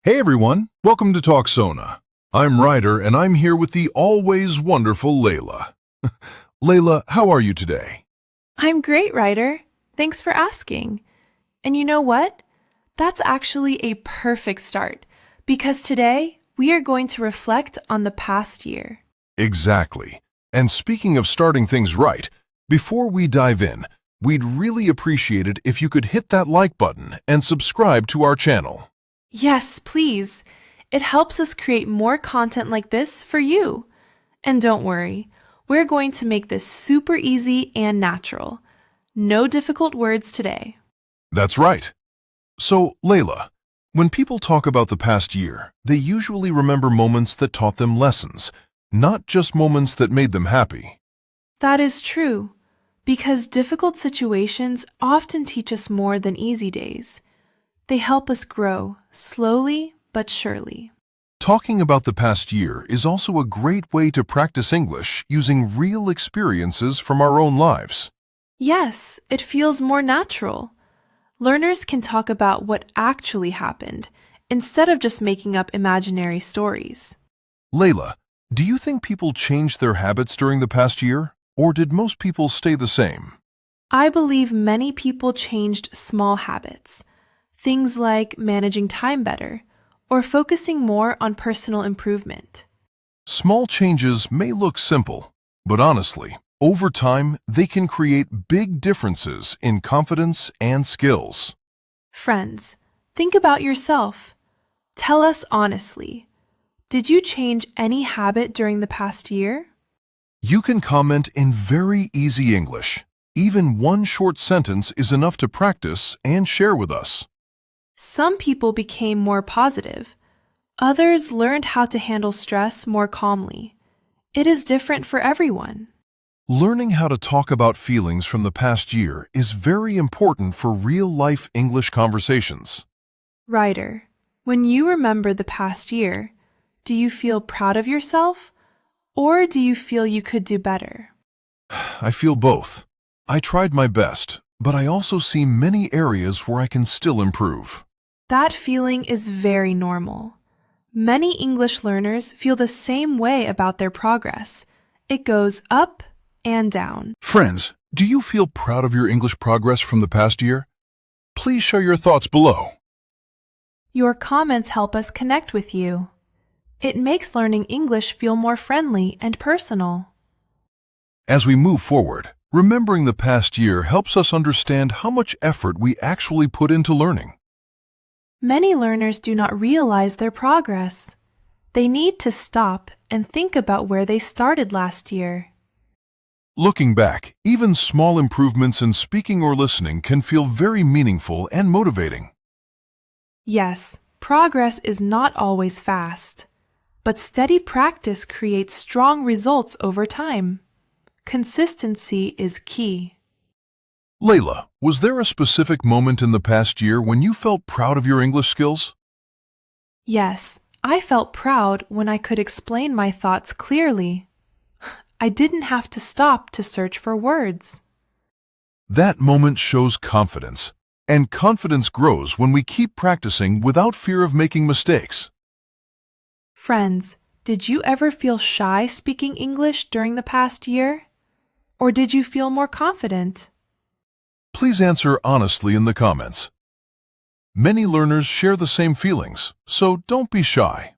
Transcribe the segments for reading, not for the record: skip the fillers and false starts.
Hey everyone, welcome to Talk Sona. I'm Ryder and I'm here with the always wonderful Layla. Layla, how are you today? I'm great, Ryder. Thanks for asking. And you know what? That's actually a perfect start because today we are going to reflect on the past year. Exactly. And speaking of starting things right, before we dive in, we'd really appreciate it if you could hit that like button and subscribe to our channel. Yes, please. It helps us create more content like this for you. And don't worry, we're going to make this super easy and natural. No difficult words today. That's right. So, Layla, when people talk about the past year, they usually remember moments that taught them lessons, not just moments that made them happy. That is true, because difficult situations often teach us more than easy days. They help us grow, slowly but surely. Talking about the past year is also a great way to practice English using real experiences from our own lives. Yes, it feels more natural. Learners can talk about what actually happened instead of just making up imaginary stories. Layla, do you think people changed their habits during the past year, or did most people stay the same? I believe many people changed small habits, things like managing time better or focusing more on personal improvement. Small changes may look simple, but honestly, over time, they can create big differences in confidence and skills. Friends, think about yourself. Tell us honestly, did you change any habit during the past year? You can comment in very easy English. Even one short sentence is enough to practice and share with us. Some people became more positive. Others learned how to handle stress more calmly. It is different for everyone. Learning how to talk about feelings from the past year is very important for real-life English conversations. Ryder, when you remember the past year, do you feel proud of yourself or do you feel you could do better? I feel both. I tried my best, but I also see many areas where I can still improve. That feeling is very normal. Many English learners feel the same way about their progress. It goes up and down. Friends, do you feel proud of your English progress from the past year? Please share your thoughts below. Your comments help us connect with you. It makes learning English feel more friendly and personal. As we move forward, remembering the past year helps us understand how much effort we actually put into learning. Many learners do not realize their progress. They need to stop and think about where they started last year. Looking back, even small improvements in speaking or listening can feel very meaningful and motivating. Yes, progress is not always fast, but steady practice creates strong results over time. Consistency is key. Layla, was there a specific moment in the past year when you felt proud of your English skills? Yes, I felt proud when I could explain my thoughts clearly. I didn't have to stop to search for words. That moment shows confidence, and confidence grows when we keep practicing without fear of making mistakes. Friends, did you ever feel shy speaking English during the past year? Or did you feel more confident? Please answer honestly in the comments. Many learners share the same feelings, so don't be shy.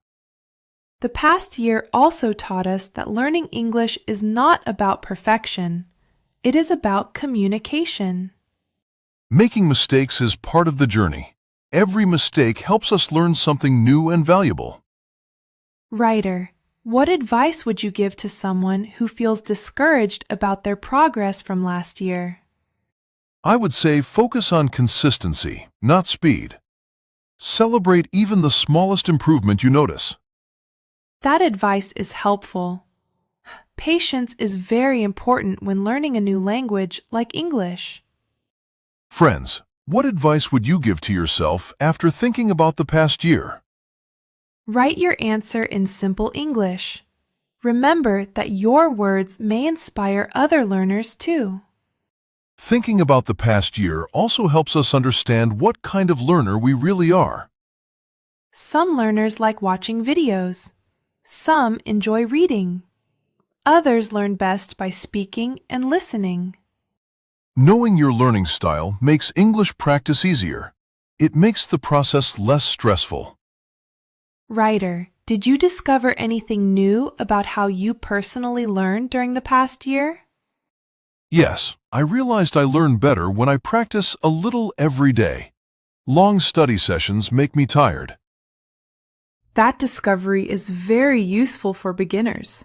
The past year also taught us that learning English is not about perfection. It is about communication. Making mistakes is part of the journey. Every mistake helps us learn something new and valuable. Ryder, what advice would you give to someone who feels discouraged about their progress from last year? I would say focus on consistency, not speed. Celebrate even the smallest improvement you notice. That advice is helpful. Patience is very important when learning a new language like English. Friends, what advice would you give to yourself after thinking about the past year? Write your answer in simple English. Remember that your words may inspire other learners too. Thinking about the past year also helps us understand what kind of learner we really are. Some learners like watching videos. Some enjoy reading. Others learn best by speaking and listening. Knowing your learning style makes English practice easier. It makes the process less stressful. Writer, did you discover anything new about how you personally learned during the past year? Yes, I realized I learn better when I practice a little every day. Long study sessions make me tired. That discovery is very useful for beginners.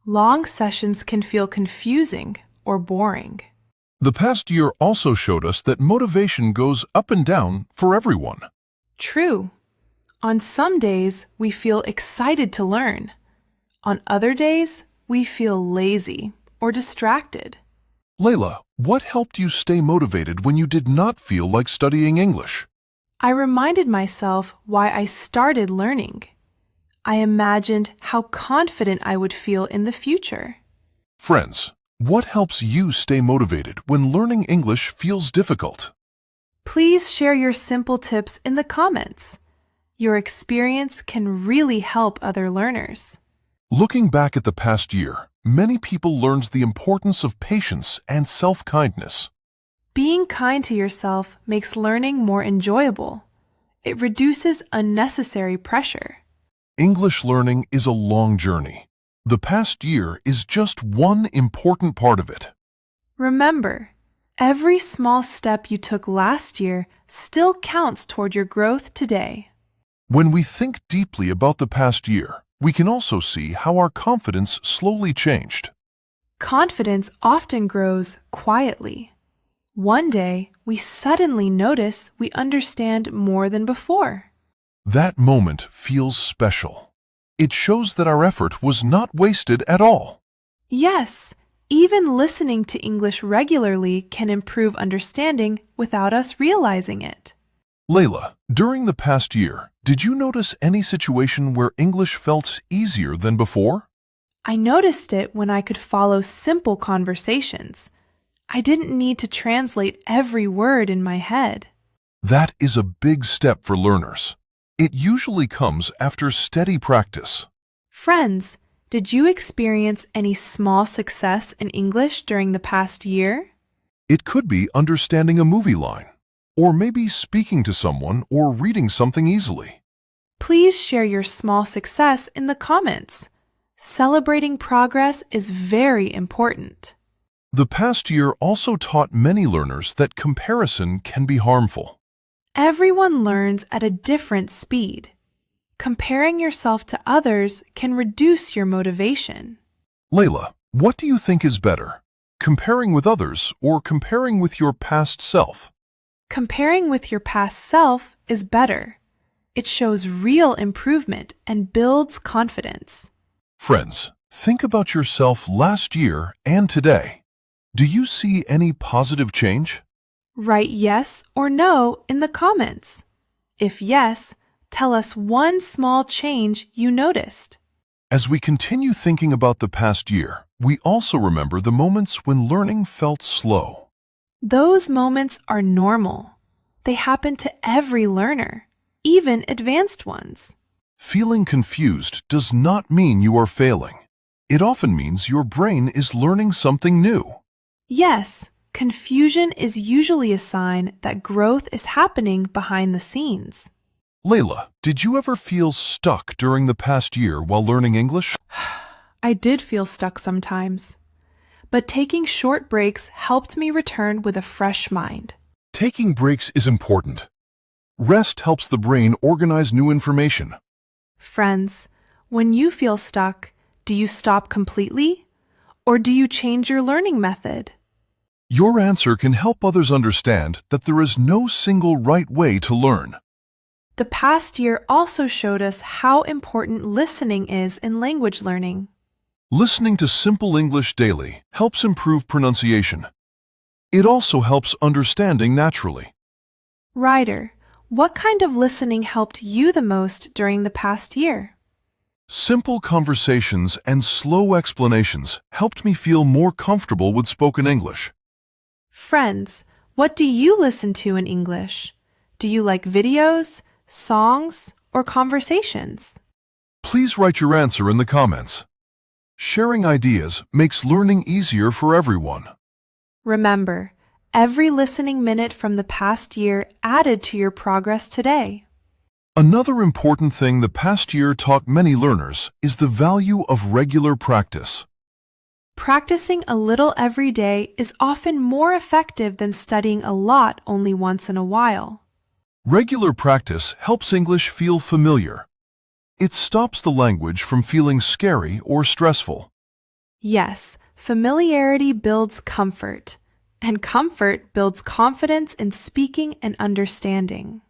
Long sessions can feel confusing or boring. The past year also showed us that motivation goes up and down for everyone. True. On some days, we feel excited to learn. On other days, we feel lazy or distracted. Layla, what helped you stay motivated when you did not feel like studying English? I reminded myself why I started learning. I imagined how confident I would feel in the future. Friends, what helps you stay motivated when learning English feels difficult? Please share your simple tips in the comments. Your experience can really help other learners. Looking back at the past year, many people learned the importance of patience and self-kindness. Being kind to yourself makes learning more enjoyable. It reduces unnecessary pressure. English learning is a long journey. The past year is just one important part of it. Remember, every small step you took last year still counts toward your growth today. When we think deeply about the past year, we can also see how our confidence slowly changed. Confidence often grows quietly. One day, we suddenly notice we understand more than before. That moment feels special. It shows that our effort was not wasted at all. Yes, even listening to English regularly can improve understanding without us realizing it. Layla, during the past year, did you notice any situation where English felt easier than before? I noticed it when I could follow simple conversations. I didn't need to translate every word in my head. That is a big step for learners. It usually comes after steady practice. Friends, did you experience any small success in English during the past year? It could be understanding a movie line, or maybe speaking to someone or reading something easily. Please share your small success in the comments. Celebrating progress is very important. The past year also taught many learners that comparison can be harmful. Everyone learns at a different speed. Comparing yourself to others can reduce your motivation. Layla, what do you think is better, comparing with others or comparing with your past self? Comparing with your past self is better. It shows real improvement and builds confidence. Friends, think about yourself last year and today. Do you see any positive change? Write yes or no in the comments. If yes, tell us one small change you noticed. As we continue thinking about the past year, we also remember the moments when learning felt slow. Those moments are normal. They happen to every learner, even advanced ones. Feeling confused does not mean you are failing. It often means your brain is learning something new. Yes, confusion is usually a sign that growth is happening behind the scenes. Layla, did you ever feel stuck during the past year while learning English? I did feel stuck sometimes, but taking short breaks helped me return with a fresh mind. Taking breaks is important. Rest helps the brain organize new information. Friends, when you feel stuck, do you stop completely? Or do you change your learning method? Your answer can help others understand that there is no single right way to learn. The past year also showed us how important listening is in language learning. Listening to simple English daily helps improve pronunciation. It also helps understanding naturally. Ryder, what kind of listening helped you the most during the past year? Simple conversations and slow explanations helped me feel more comfortable with spoken English. Friends, what do you listen to in English? Do you like videos, songs, or conversations? Please write your answer in the comments. Sharing ideas makes learning easier for everyone. Remember, every listening minute from the past year added to your progress today. Another important thing the past year taught many learners is the value of regular practice. Practicing a little every day is often more effective than studying a lot only once in a while. Regular practice helps English feel familiar. It stops the language from feeling scary or stressful. Yes, familiarity builds comfort, and comfort builds confidence in speaking and understanding.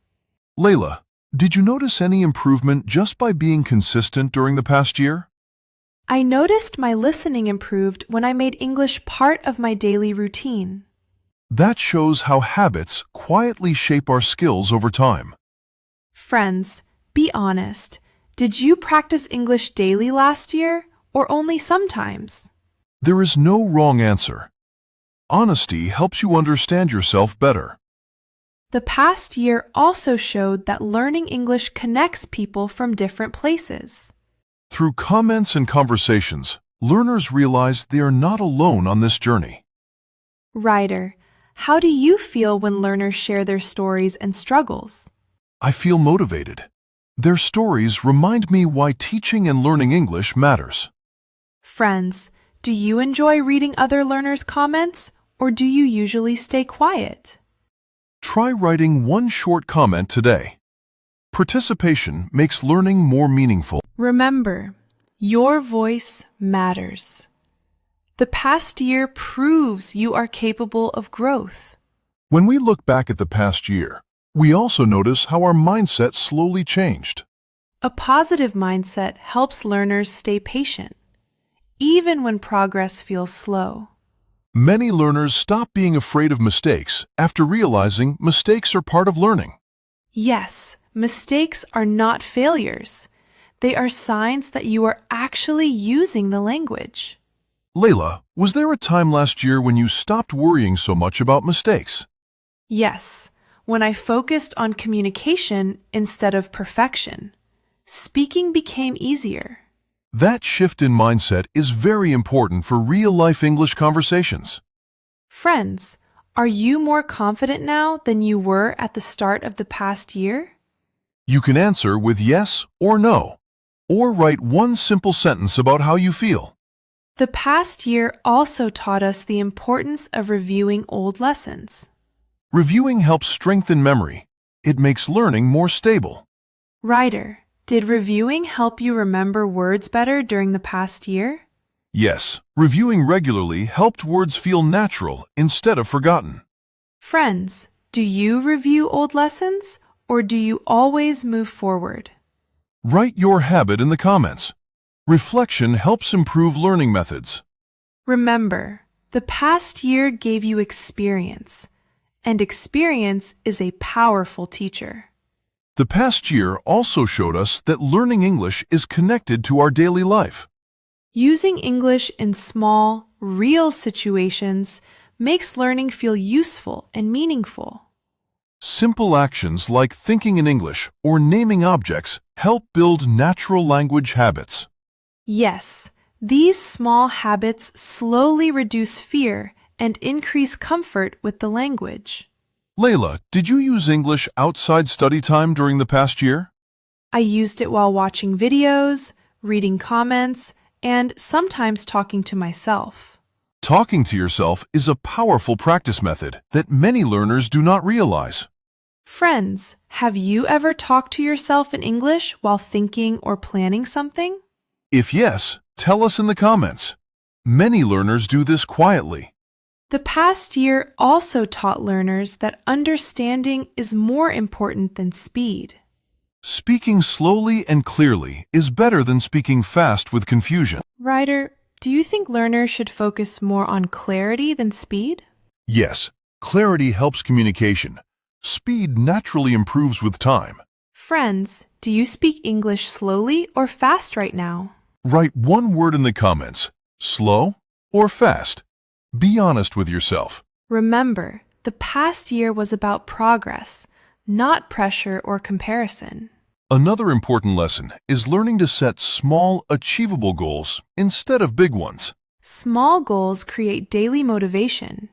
Layla, did you notice any improvement just by being consistent during the past year? I noticed my listening improved when I made English part of my daily routine. That shows how habits quietly shape our skills over time. Friends, be honest. Did you practice English daily last year, or only sometimes? There is no wrong answer. Honesty helps you understand yourself better. The past year also showed that learning English connects people from different places. Through comments and conversations, learners realize they are not alone on this journey. Ryder, how do you feel when learners share their stories and struggles? I feel motivated. Their stories remind me why teaching and learning English matters. Friends, do you enjoy reading other learners' comments, or do you usually stay quiet? Try writing one short comment today. Participation makes learning more meaningful. Remember, your voice matters. The past year proves you are capable of growth. When we look back at the past year, we also notice how our mindset slowly changed. A positive mindset helps learners stay patient, even when progress feels slow. Many learners stop being afraid of mistakes after realizing mistakes are part of learning. Yes, mistakes are not failures. They are signs that you are actually using the language. Layla, was there a time last year when you stopped worrying so much about mistakes? Yes, when I focused on communication instead of perfection, speaking became easier. That shift in mindset is very important for real-life English conversations. Friends, are you more confident now than you were at the start of the past year? You can answer with yes or no, or write one simple sentence about how you feel. The past year also taught us the importance of reviewing old lessons. Reviewing helps strengthen memory. It makes learning more stable. Ryder, did reviewing help you remember words better during the past year? Yes, reviewing regularly helped words feel natural instead of forgotten. Friends, do you review old lessons, or do you always move forward? Write your habit in the comments. Reflection helps improve learning methods. Remember, the past year gave you experience, and experience is a powerful teacher. The past year also showed us that learning English is connected to our daily life. Using English in small, real situations makes learning feel useful and meaningful. Simple actions like thinking in English or naming objects help build natural language habits. Yes, these small habits slowly reduce fear and increase comfort with the language. Layla, did you use English outside study time during the past year? I used it while watching videos, reading comments, and sometimes talking to myself. Talking to yourself is a powerful practice method that many learners do not realize. Friends, have you ever talked to yourself in English while thinking or planning something? If yes, tell us in the comments. Many learners do this quietly. The past year also taught learners that understanding is more important than speed. Speaking slowly and clearly is better than speaking fast with confusion. Ryder, do you think learners should focus more on clarity than speed? Yes, clarity helps communication. Speed naturally improves with time. Friends, do you speak English slowly or fast right now? Write one word in the comments, slow or fast. Be honest with yourself. Remember, the past year was about progress, not pressure or comparison. Another important lesson is learning to set small, achievable goals instead of big ones. Small goals create daily motivation.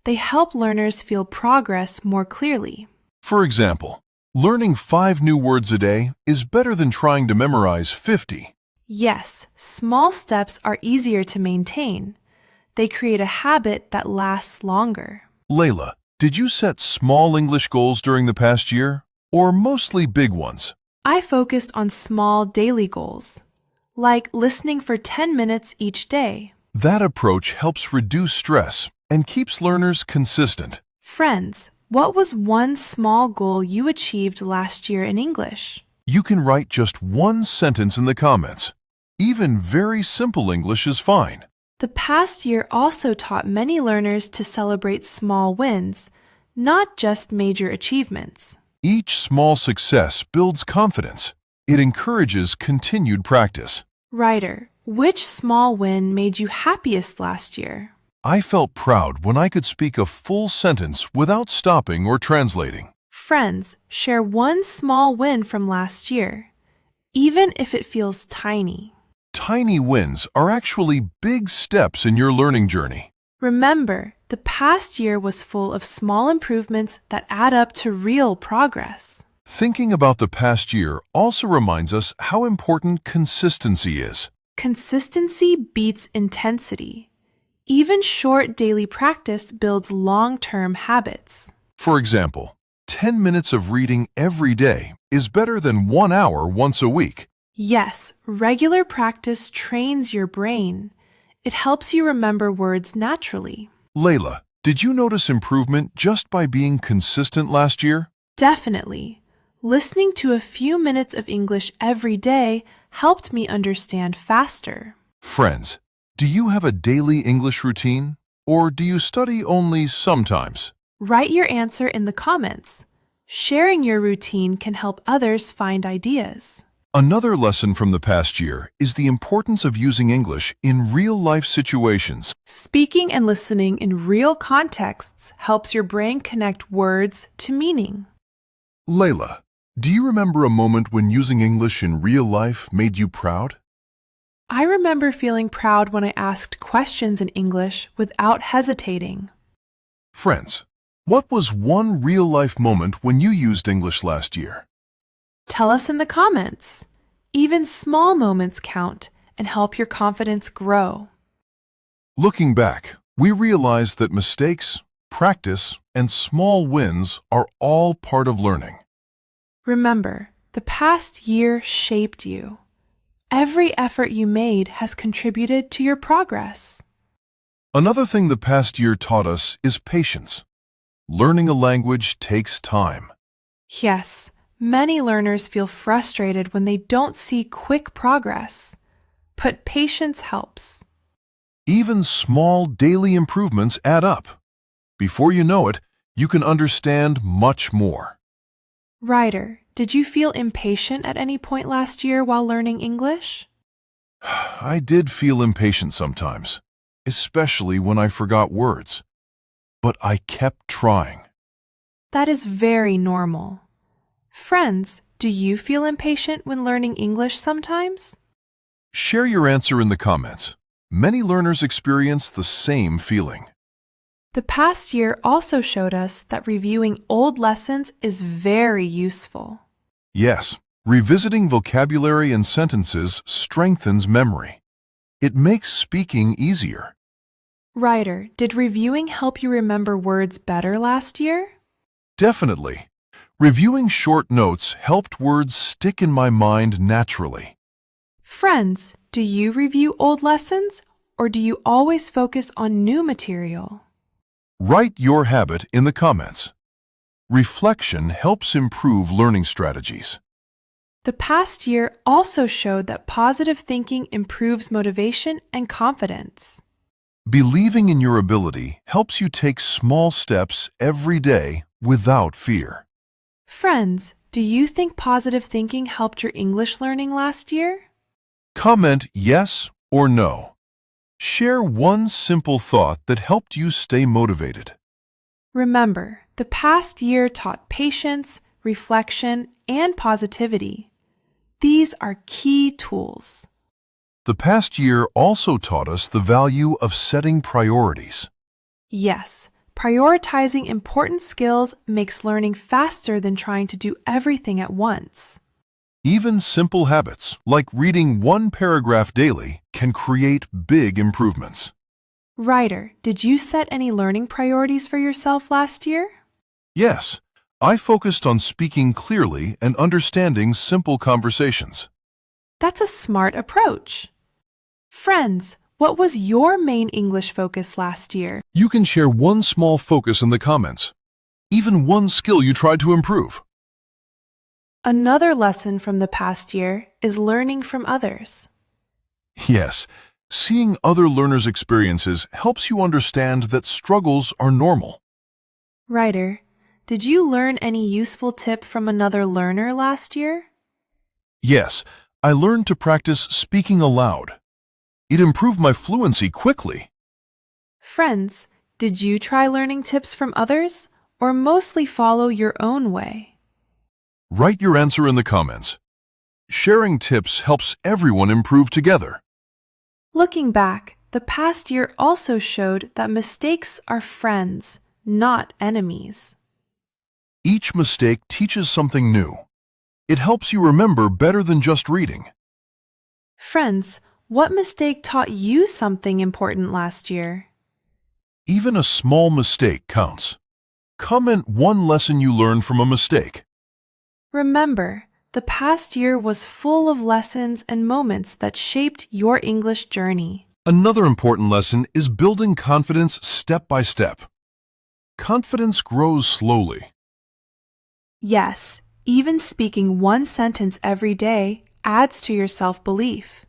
They help learners feel progress more clearly. For example, learning 5 new words a day is better than trying to memorize 50. Yes, small steps are easier to maintain. They create a habit that lasts longer. Layla, did you set small English goals during the past year, or mostly big ones? I focused on small daily goals, like listening for 10 minutes each day. That approach helps reduce stress and keeps learners consistent. Friends, what was one small goal you achieved last year in English? You can write just one sentence in the comments. Even very simple English is fine. The past year also taught many learners to celebrate small wins, not just major achievements. Each small success builds confidence. It encourages continued practice. Writer, which small win made you happiest last year? I felt proud when I could speak a full sentence without stopping or translating. Friends, share one small win from last year, even if it feels tiny. Tiny wins are actually big steps in your learning journey. Remember, the past year was full of small improvements that add up to real progress. Thinking about the past year also reminds us how important consistency is. Consistency beats intensity. Even short daily practice builds long-term habits. For example, 10 minutes of reading every day is better than 1 hour once a week. Yes, regular practice trains your brain. It helps you remember words naturally. Layla, did you notice improvement just by being consistent last year? Definitely. Listening to a few minutes of English every day helped me understand faster. Friends, do you have a daily English routine? Or do you study only sometimes? Write your answer in the comments. Sharing your routine can help others find ideas. Another lesson from the past year is the importance of using English in real-life situations. Speaking and listening in real contexts helps your brain connect words to meaning. Layla, do you remember a moment when using English in real life made you proud? I remember feeling proud when I asked questions in English without hesitating. Friends, what was one real-life moment when you used English last year? Tell us in the comments. Even small moments count and help your confidence grow. Looking back, we realize that mistakes, practice, and small wins are all part of learning. Remember, the past year shaped you. Every effort you made has contributed to your progress. Another thing the past year taught us is patience. Learning a language takes time. Yes, many learners feel frustrated when they don't see quick progress, but patience helps. Even small daily improvements add up. Before you know it, you can understand much more. Ryder, did you feel impatient at any point last year while learning English? I did feel impatient sometimes, especially when I forgot words. But I kept trying. That is very normal. Friends, do you feel impatient when learning English sometimes? Share your answer in the comments. Many learners experience the same feeling. The past year also showed us that reviewing old lessons is very useful. Yes, revisiting vocabulary and sentences strengthens memory. It makes speaking easier. Ryder, did reviewing help you remember words better last year? Definitely. Reviewing short notes helped words stick in my mind naturally. Friends, do you review old lessons or do you always focus on new material? Write your habit in the comments. Reflection helps improve learning strategies. The past year also showed that positive thinking improves motivation and confidence. Believing in your ability helps you take small steps every day without fear. Friends, do you think positive thinking helped your English learning last year? Comment yes or no. Share one simple thought that helped you stay motivated. Remember, the past year taught patience, reflection, and positivity. These are key tools. The past year also taught us the value of setting priorities. Yes, prioritizing important skills makes learning faster than trying to do everything at once. Even simple habits, like reading one paragraph daily, can create big improvements. Ryder, did you set any learning priorities for yourself last year? Yes, I focused on speaking clearly and understanding simple conversations. That's a smart approach. Friends, what was your main English focus last year? You can share one small focus in the comments, even one skill you tried to improve. Another lesson from the past year is learning from others. Yes, seeing other learners' experiences helps you understand that struggles are normal. Ryder, did you learn any useful tip from another learner last year? Yes, I learned to practice speaking aloud. It improved my fluency quickly. Friends, did you try learning tips from others or mostly follow your own way? Write your answer in the comments. Sharing tips helps everyone improve together. Looking back, the past year also showed that mistakes are friends, not enemies. Each mistake teaches something new. It helps you remember better than just reading. Friends, what mistake taught you something important last year? Even a small mistake counts. Comment one lesson you learned from a mistake. Remember, the past year was full of lessons and moments that shaped your English journey. Another important lesson is building confidence step by step. Confidence grows slowly. Yes, even speaking one sentence every day adds to your self-belief.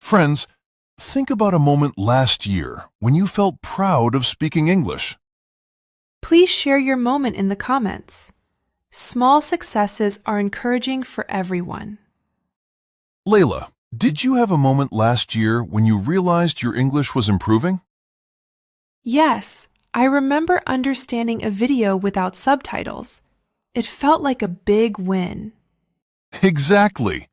Friends, think about a moment last year when you felt proud of speaking English. Please share your moment in the comments. Small successes are encouraging for everyone. Layla, did you have a moment last year when you realized your English was improving? Yes, I remember understanding a video without subtitles. It felt like a big win. Exactly.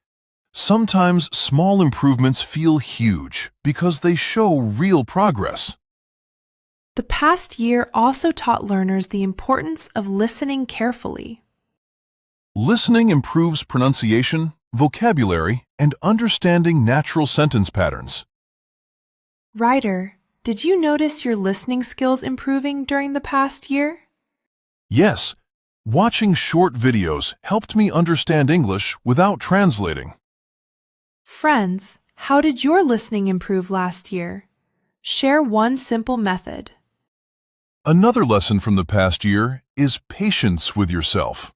Sometimes small improvements feel huge because they show real progress. The past year also taught learners the importance of listening carefully. Listening improves pronunciation, vocabulary, and understanding natural sentence patterns. Ryder, did you notice your listening skills improving during the past year? Yes, watching short videos helped me understand English without translating. Friends, how did your listening improve last year? Share one simple method. Another lesson from the past year is patience with yourself.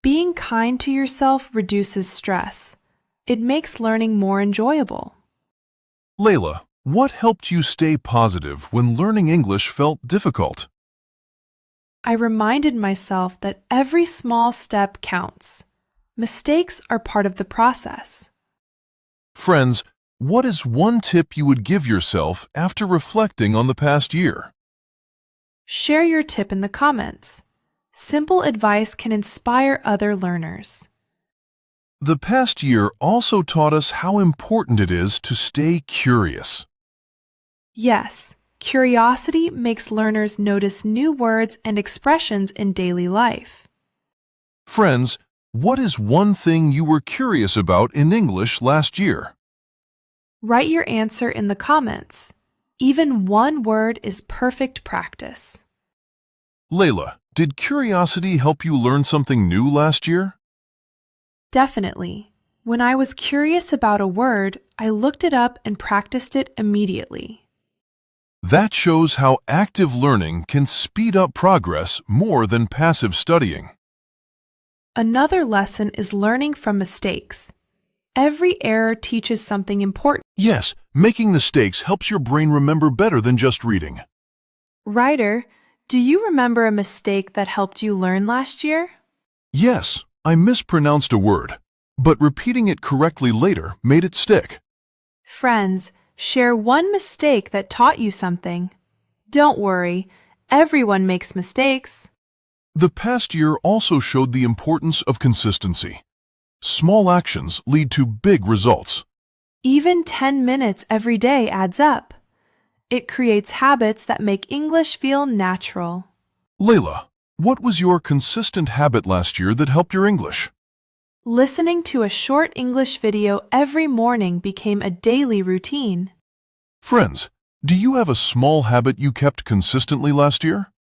Being kind to yourself reduces stress. It makes learning more enjoyable. Layla, what helped you stay positive when learning English felt difficult? I reminded myself that every small step counts. Mistakes are part of the process. Friends, what is one tip you would give yourself after reflecting on the past year? Share your tip in the comments. Simple advice can inspire other learners. The past year also taught us how important it is to stay curious. Yes, curiosity makes learners notice new words and expressions in daily life. Friends, what is one thing you were curious about in English last year? Write your answer in the comments. Even one word is perfect practice. Layla, did curiosity help you learn something new last year? Definitely. When I was curious about a word, I looked it up and practiced it immediately. That shows how active learning can speed up progress more than passive studying. Another lesson is learning from mistakes. Every error teaches something important. Yes, making mistakes helps your brain remember better than just reading. Ryder, do you remember a mistake that helped you learn last year? Yes, I mispronounced a word, but repeating it correctly later made it stick. Friends, share one mistake that taught you something. Don't worry, everyone makes mistakes. The past year also showed the importance of consistency. Small actions lead to big results. Even 10 minutes every day adds up. It creates habits that make English feel natural. Layla, what was your consistent habit last year that helped your English? Listening to a short English video every morning became a daily routine. Friends, do you have a small habit you kept consistently last year?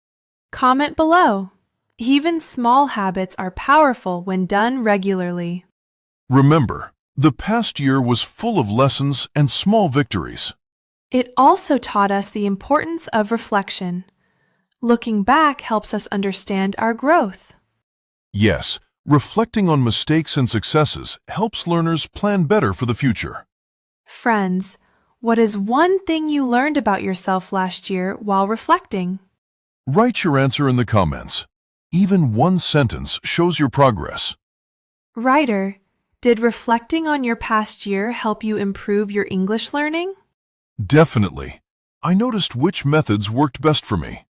Comment below. Even small habits are powerful when done regularly. Remember, the past year was full of lessons and small victories. It also taught us the importance of reflection. Looking back helps us understand our growth. Yes, reflecting on mistakes and successes helps learners plan better for the future. Friends, what is one thing you learned about yourself last year while reflecting? Write your answer in the comments. Even one sentence shows your progress. Writer, did reflecting on your past year help you improve your English learning? Definitely. I noticed which methods worked best for me.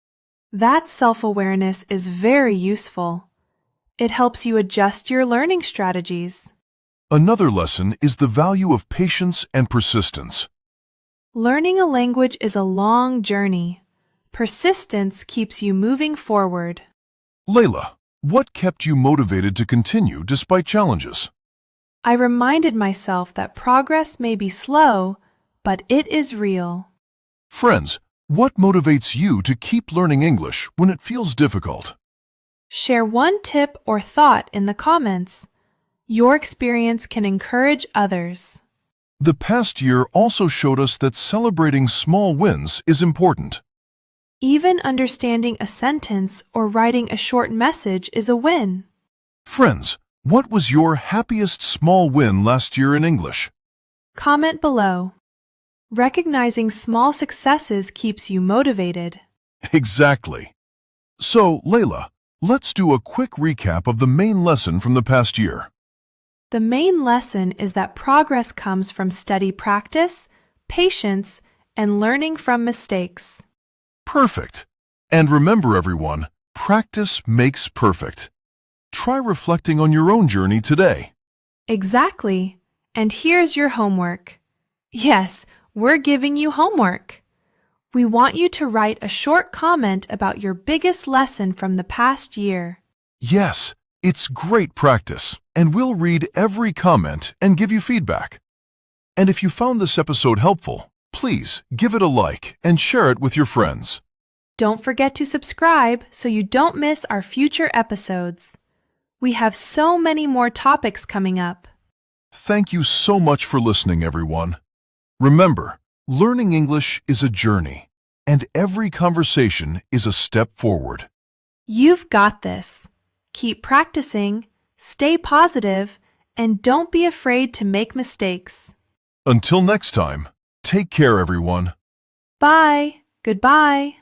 That self-awareness is very useful. It helps you adjust your learning strategies. Another lesson is the value of patience and persistence. Learning a language is a long journey. Persistence keeps you moving forward. Layla, what kept you motivated to continue despite challenges? I reminded myself that progress may be slow, but it is real. Friends, what motivates you to keep learning English when it feels difficult? Share one tip or thought in the comments. Your experience can encourage others. The past year also showed us that celebrating small wins is important. Even understanding a sentence or writing a short message is a win. Friends, what was your happiest small win last year in English? Comment below. Recognizing small successes keeps you motivated. Exactly. So, Layla, let's do a quick recap of the main lesson from the past year. The main lesson is that progress comes from steady practice, patience, and learning from mistakes. Perfect. And remember, everyone, practice makes perfect. Try reflecting on your own journey today. Exactly. And here's your homework. Yes, we're giving you homework. We want you to write a short comment about your biggest lesson from the past year. Yes, it's great practice, and we'll read every comment and give you feedback. And if you found this episode helpful, please give it a like and share it with your friends. Don't forget to subscribe so you don't miss our future episodes. We have so many more topics coming up. Thank you so much for listening, everyone. Remember, learning English is a journey, and every conversation is a step forward. You've got this. Keep practicing, stay positive, and don't be afraid to make mistakes. Until next time, take care, everyone. Bye. Goodbye.